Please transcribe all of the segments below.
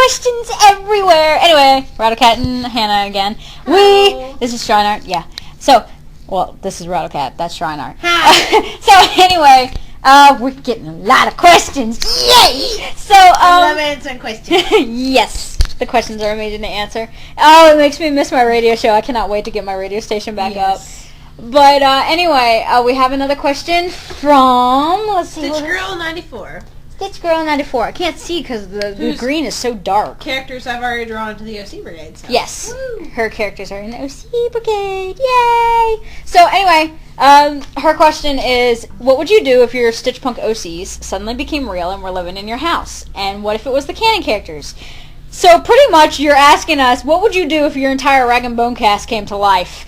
questions everywhere. Anyway, Rattlecat and Hannah again. This is Shrineart, yeah. So, well, this is Rattlecat, that's Shrineart. So, anyway, we're getting a lot of questions. Yay! So, I love answering questions. Yes, the questions are amazing to answer. Oh, it makes me miss my radio show. I cannot wait to get my radio station back up. But anyway, we have another question from, let's see. Stitch Girl 94. Stitch Girl 94. I can't see because the green is so dark. Characters I've already drawn to the OC Brigade. So. Yes. Woo. Her characters are in the OC Brigade. Yay! So anyway, her question is, what would you do if your stitchpunk OCs suddenly became real and were living in your house? And what if it was the canon characters? So pretty much you're asking us, what would you do if your entire RagNBone cast came to life?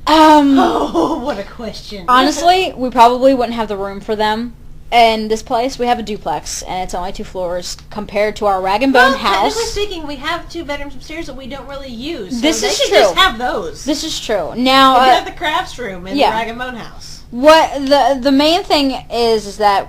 Oh, what a question. Honestly, we probably wouldn't have the room for them. In this place, we have a duplex, and it's only 2 floors compared to our RagNBone house. Technically speaking, we have 2 bedrooms upstairs that we don't really use. So this they is should true. Just have those. This is true. Now, we have the crafts room in the RagNBone house. What the main thing is that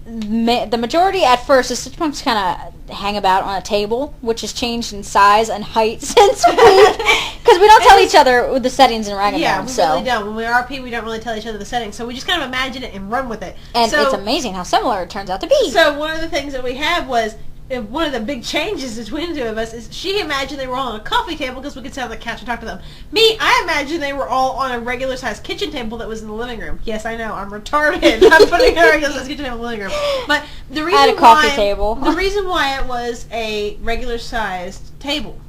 the majority at first, the stitchpunks kind of hang about on a table, which has changed in size and height since because we don't tell each other the settings in RagNBone. Yeah, we really don't. When we RP, we don't really tell each other the settings, so we just kind of imagine it and run with it. And it's amazing how similar it turns out to be. So one of the things that we had was, one of the big changes between the 2 of us is she imagined they were all on a coffee table because we could sit on the couch and talk to them. Me, I imagined they were all on a regular-sized kitchen table that was in the living room. Yes, I know, I'm retarded. I'm putting a regular-sized kitchen table in the living room. But the reason the reason why it was a regular-sized table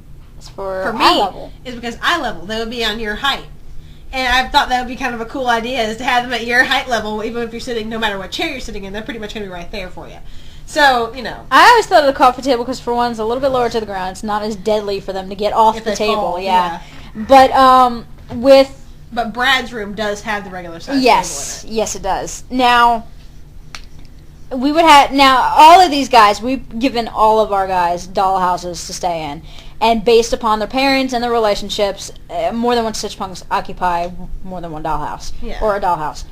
for me eye level is because eye level. They would be on your height. And I thought that would be kind of a cool idea, is to have them at your height level, even if you're sitting, no matter what chair you're sitting in, they're pretty much going to be right there for you. So, you know. I always thought of the coffee table because, for one, it's a little bit lower to the ground. It's not as deadly for them to get off the table. Fall, yeah. But But Brad's room does have the regular size table in it. Yes, it does. Now, all of these guys, we've given all of our guys doll houses to stay in. And based upon their parents and their relationships, more than one stitchpunks occupy more than one dollhouse. Yeah. Or a dollhouse.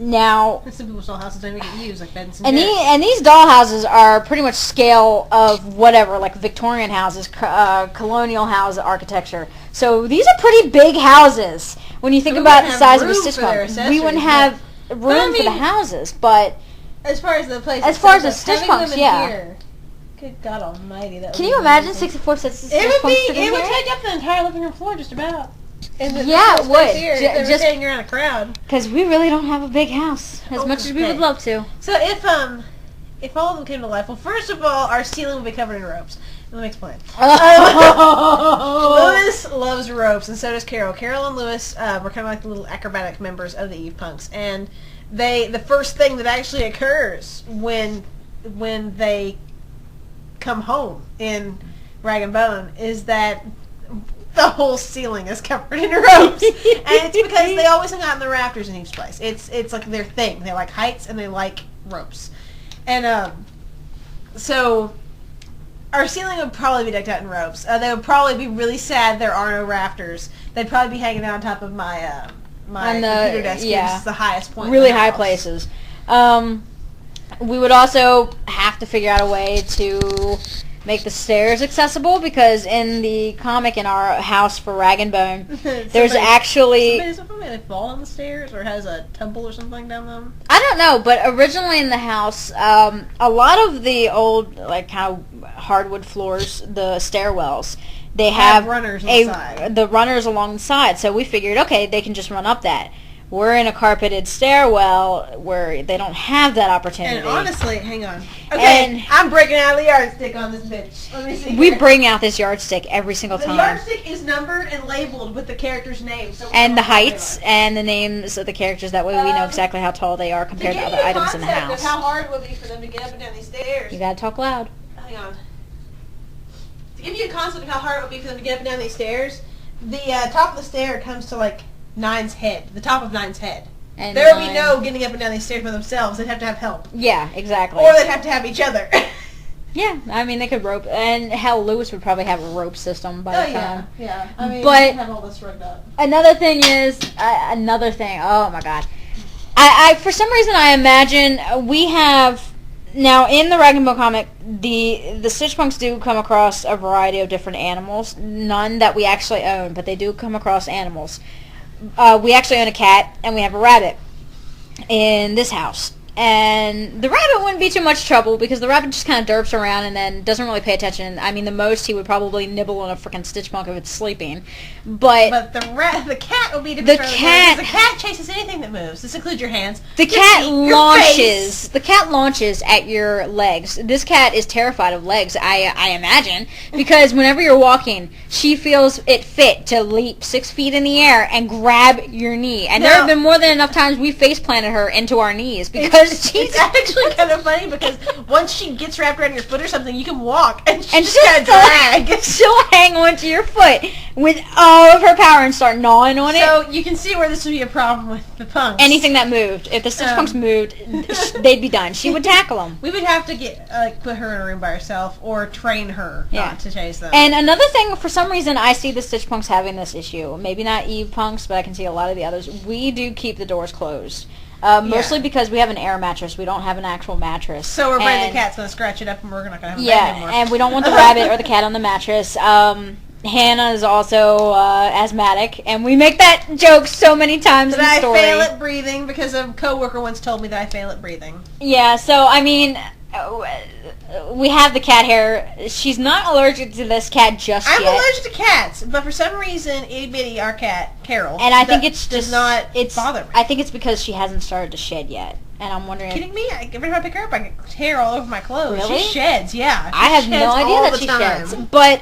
Now, some people's doll houses don't even get used, like beds and these doll houses are pretty much scale of whatever, like Victorian houses, colonial house architecture. So these are pretty big houses when you think about the size of a stitchpunk. We wouldn't have room for the houses, but as far as the place, as far as the stitchpunks, yeah. Good God Almighty! Can you imagine 64 sets of stitchpunks? It would take up the entire living room floor, just about. Yeah, it would. If just hanging around a crowd. Because we really don't have a big house as much as we would love to. So if all of them came to life, well, first of all, our ceiling would be covered in ropes. Let me explain. Lewis loves ropes, and so does Carol. Carol and Lewis were kind of like the little acrobatic members of the Eve Punks, and the first thing that actually occurs when they come home in RagNBone is that the whole ceiling is covered in ropes. And it's because they always hang out in the rafters in each place. It's like their thing. They like heights and they like ropes. And so our ceiling would probably be decked out in ropes. They would probably be really sad there are no rafters. They'd probably be hanging out on top of my computer desk. Yeah. It's the highest point. Really high places. We would also have to figure out a way to make the stairs accessible, because in the comic in our house for RagNBone, there's actually... Does somebody fall on the stairs or has a tumble or something down them? I don't know, but originally in the house, a lot of the old, like, kind of hardwood floors, the stairwells, they have runners on the side. The runners along the side, so we figured, okay, they can just run up that. We're in a carpeted stairwell where they don't have that opportunity. And honestly, hang on. Okay, I'm breaking out the yardstick on this bitch. Let me see. We bring out this yardstick every single time. The yardstick is numbered and labeled with the character's name. So and the heights and the names of the characters. That way we know exactly how tall they are compared to other items in the house. Of how hard it would be for them to get up and down these stairs. You gotta talk loud. Hang on. To give you a concept of how hard it would be for them to get up and down these stairs, the top of the stair comes to like Nine's head, the top of Nine's head. And there would be no getting up and down these stairs by themselves. They'd have to have help. Yeah, exactly. Or they'd have to have each other. Yeah, I mean, they could rope, and hell, Lewis would probably have a rope system by the time. Yeah. I mean, but have all this rigged up. Another thing is, oh my God, I for some reason I imagine we have Now, in the RagNBone comic, the stitchpunks do come across a variety of different animals. None that we actually own, but they do come across animals. We actually own a cat, and we have a rabbit in this house. And the rabbit wouldn't be too much trouble because the rabbit just kind of derps around and then doesn't really pay attention. I mean, the most he would probably nibble on a freaking stitchpunk if it's sleeping. But the cat will be the cat. The cat chases anything that moves. This includes your hands. The cat launches. The cat launches at your legs. This cat is terrified of legs, I imagine, because whenever you're walking, she feels it fit to leap 6 feet in the air and grab your knee. And there have been more than enough times we face planted her into our knees because it's actually kind of funny because once she gets wrapped around your foot or something, you can walk and she'll drag. She'll hang onto your foot with all of her power and start gnawing on it. So you can see where this would be a problem with the punks. Anything that moved. If the stitchpunks moved, they'd be done. She would tackle them. We would have to put her in a room by herself or train her not to chase them. And another thing, for some reason, I see the stitchpunks having this issue. Maybe not Eve punks, but I can see a lot of the others. We do keep the doors closed. Mostly because we have an air mattress. We don't have an actual mattress. So we're afraid the cat's going to scratch it up and we're not going to have a bed anymore. And we don't want the rabbit or the cat on the mattress. Hannah is also asthmatic, and we make that joke so many times in the story. I fail at breathing because a coworker once told me that I fail at breathing. Yeah, so, I mean, we have the cat hair. She's not allergic to this cat just yet. I'm allergic to cats, but for some reason, itty-bitty, our cat, Carol, and I think it's does not bother me. I think it's because she hasn't started to shed yet. And I'm wondering... Kidding me? Every time I pick her up, I get hair all over my clothes. Really? She sheds, yeah. I have no idea that she sheds. But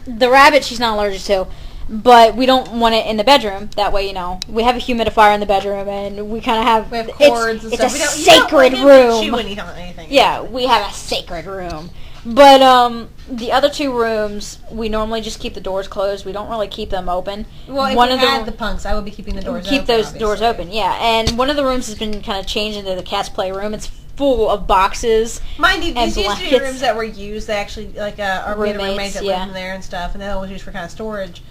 the rabbit she's not allergic to. But we don't want it in the bedroom. That way, we have a humidifier in the bedroom, and we kind of have... We have cords and stuff. It's a sacred room. Anything. Yeah, we have a sacred room. But the other two rooms, we normally just keep the doors closed. We don't really keep them open. Well, if we had the punks, I would be keeping the doors open. Keep those doors open, yeah. And one of the rooms has been kind of changed into the cat's playroom. It's full of boxes. Mind you, these used to be rooms that were used. They actually, our roommates that lived in there and stuff, and they always used for kind of storage.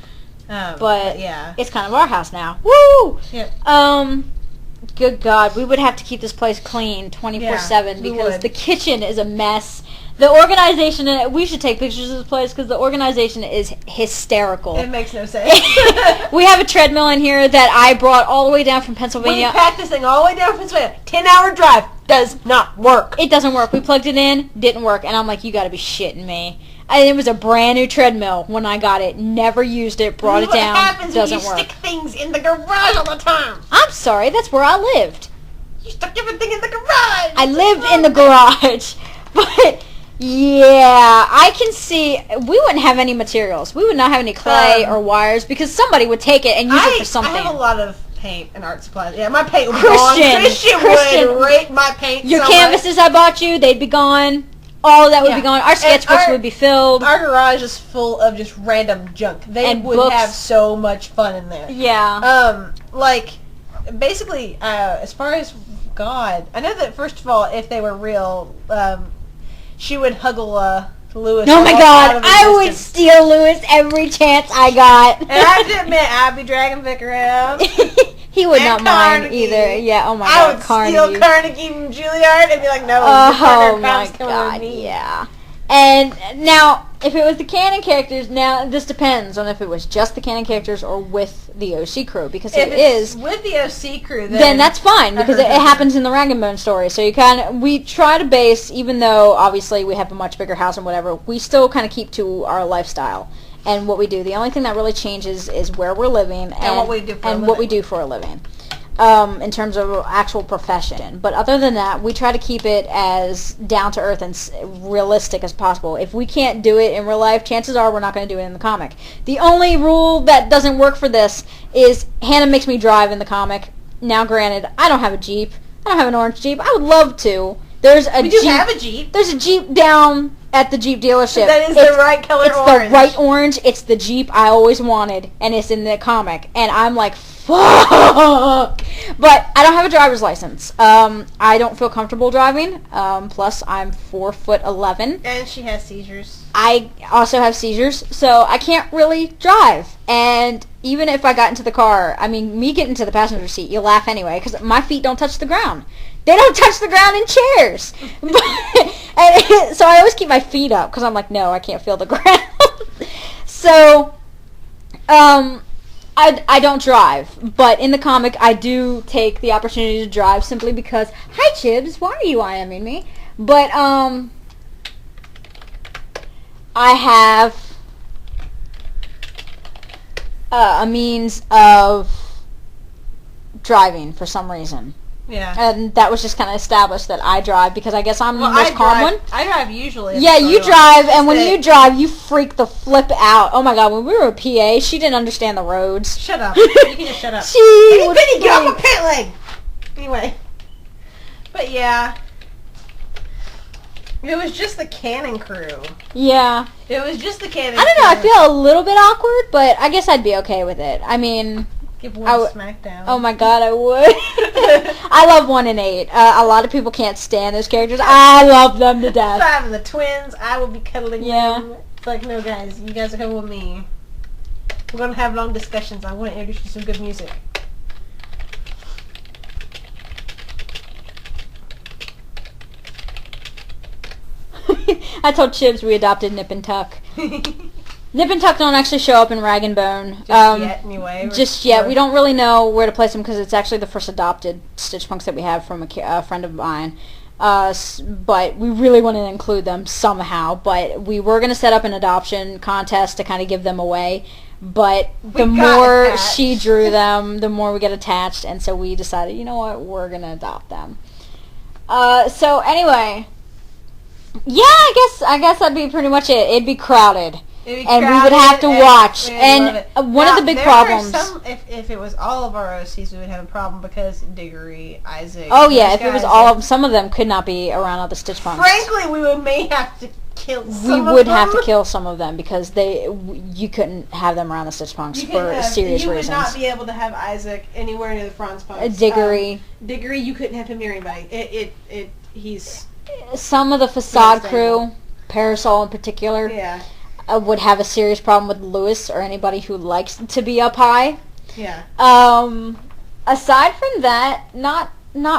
But yeah, it's kind of our house now. Woo! Yep. Good God, we would have to keep this place clean 24/7 because the kitchen is a mess. The organization in it, we should take pictures of this place because the organization is hysterical. It makes no sense. We have a treadmill in here that I brought all the way down from Pennsylvania. We packed this thing all the way down from Pennsylvania. 10-hour drive. Does not work. It doesn't work. We plugged it in, didn't work, and I'm like, you gotta be shitting me. And it was a brand new treadmill when I got it. Never used it, brought it down, happens doesn't when you work. stick things in the garage all the time. I'm sorry, that's where I lived. You stuck everything in the garage. I lived in the garage. But... yeah, I can see... we wouldn't have any materials. We would not have any clay or wires because somebody would take it and use it for something. I have a lot of paint and art supplies. Yeah, my paint would be gone. Christian would rake my paint your canvases I bought you, they'd be gone. All of that would be gone. Our sketchbooks would be filled. Our garage is full of just random junk. They would have so much fun in there. Yeah. Basically, as far as God, I know that first of all, if they were real... she would huggle Lewis. Oh my God! I would steal Lewis every chance I got. And I have to admit, I'd be dragging Vic around. He would not mind either. Yeah. Oh my God! I would steal Carnegie from Juilliard and be like, "No, oh my God!" Yeah. And now, if it was the canon characters, now this depends on if it was just the canon characters or with the OC crew. Because if it is with the OC crew, then that's fine because it happens in the RagNBone story. So we try to base, even though obviously we have a much bigger house and whatever, we still kind of keep to our lifestyle and what we do. The only thing that really changes is where we're living and what we do for a living. In terms of actual profession. But other than that, we try to keep it as down-to-earth and realistic as possible. If we can't do it in real life, chances are we're not going to do it in the comic. The only rule that doesn't work for this is Hannah makes me drive in the comic. Now, granted, I don't have a Jeep. I don't have an orange Jeep. I would love to. We do have a Jeep. There's a Jeep down at the Jeep dealership. That is the right color orange. It's the right orange. It's the Jeep I always wanted, and it's in the comic. And I'm like, fuck! But I don't have a driver's license. I don't feel comfortable driving. Plus, I'm 4'11". And she has seizures. I also have seizures, so I can't really drive. And even if I got into the car, I mean, me getting into the passenger seat, you laugh anyway, because my feet don't touch the ground. They don't touch the ground in chairs. And so I always keep my feet up because I'm like, no, I can't feel the ground. So, I don't drive, but in the comic I do take the opportunity to drive simply because, hi Chibs, why are you IMing me? But I have a means of driving for some reason. Yeah. And that was just kind of established that I drive because I guess I'm the most calm one. I drive usually. Yeah, you drive, and when you drive, you freak the flip out. Oh my god, when we were a PA, she didn't understand the roads. Shut up. You can just shut up. Bitty, get off my pant leg! Anyway. But yeah. It was just the Canon crew. Yeah. It was just the Canon I don't know, I feel a little bit awkward, but I guess I'd be okay with it. I mean... Give one a smackdown. Oh my god, I would. I love 1 and 8. A lot of people can't stand those characters. I love them to death. 5 and the twins, I will be cuddling them. It's like, no guys, you guys are coming with me. We're going to have long discussions. I want to introduce you to some good music. I told Chibs we adopted Nip and Tuck. Nip and Tuck don't actually show up in RagNBone. Just yet, anyway. Just yet. We don't really know where to place them because it's actually the first adopted Stitch Punks that we have from a friend of mine. But we really want to include them somehow. But we were going to set up an adoption contest to kind of give them away. But the more she drew them, the more we get attached. And so we decided, you know what, we're going to adopt them. So anyway, yeah, I guess that'd be pretty much it. It'd be crowded. And we would have to watch. And one of the big problems... If it was all of our OCs, we would have a problem because Diggory, Isaac... Oh, yeah, if it was all of them, some of them could not be around other Stitch Punks. Frankly, we may have to kill some of them. We would have to kill some of them because you couldn't have them around the Stitch Punks for serious reasons. You would not be able to have Isaac anywhere near the Franz Punks. Diggory. Diggory, you couldn't have him near anybody. He's... Some of the Facade crew, Parasol in particular... Yeah. Would have a serious problem with Lewis or anybody who likes to be up high. Yeah. Aside from that, not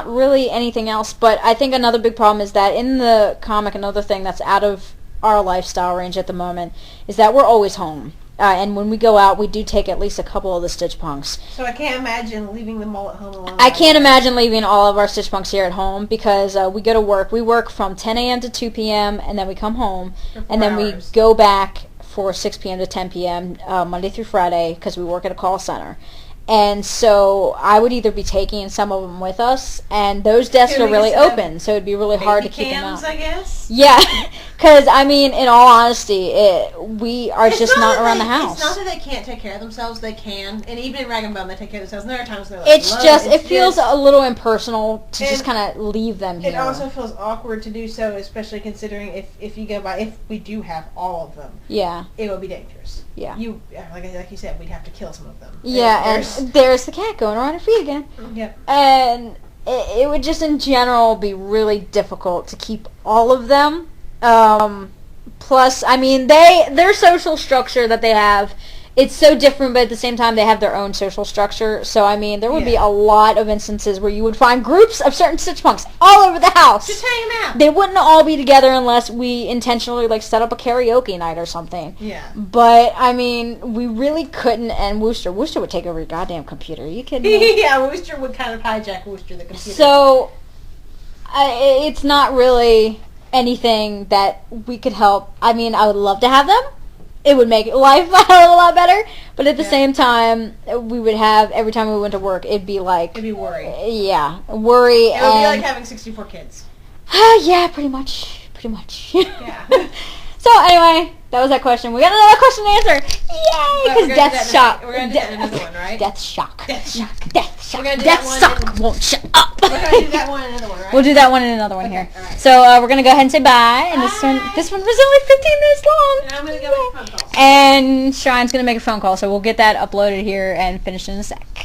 really anything else. But I think another big problem is that in the comic, another thing that's out of our lifestyle range at the moment is that we're always home. And when we go out, we do take at least a couple of the Stitch Punks. So I can't imagine leaving them all at home alone. I can't imagine leaving all of our Stitch Punks here at home because we go to work. We work from 10 a.m. to 2 p.m. and then we come home. And then we go back for 6 p.m. to 10 p.m. Monday through Friday because we work at a call center. And so I would either be taking some of them with us, and those desks are really open, so it'd be really hard to keep them out. I guess? Yeah, because, I mean, in all honesty, we are just not around the house. It's not that they can't take care of themselves, they can, and even in RagNBone they take care of themselves, and there are times they're like, it feels a little impersonal to just kind of leave them here. It also feels awkward to do so, especially considering if you go by, if we do have all of them, yeah, it would be dangerous. Yeah. Like you said, we'd have to kill some of them. Yeah, and there's the cat going around her feet again. Yep. And it would just in general be really difficult to keep all of them. Plus, I mean, their social structure that they have, it's so different, but at the same time, they have their own social structure. So, I mean, there would be a lot of instances where you would find groups of certain Stitch Punks all over the house. Just hanging out. They wouldn't all be together unless we intentionally, like, set up a karaoke night or something. Yeah. But, I mean, we really couldn't, and Wooster would take over your goddamn computer. Are you kidding me? Yeah, Wooster would kind of hijack Wooster the computer. So, it's not really anything that we could help. I mean, I would love to have them. It would make life a lot better, but at the same time, we would have, every time we went to work, it'd be like... It'd be worry. Yeah, worry. It would be like having 64 kids. Yeah, pretty much. Yeah. So, anyway, that was that question. We got another question to answer. Yay! Because Death Shock. We're going to do that in another one, right? Death Shock. Death Shock. Death Shock won't shut up. We're going to do that one in another one, right? We'll do that one in another one here. All right. So, we're going to go ahead and say bye. And this one was only 15 minutes long. And I'm going to go make a phone call. And Shrine's going to make a phone call, so we'll get that uploaded here and finished in a sec.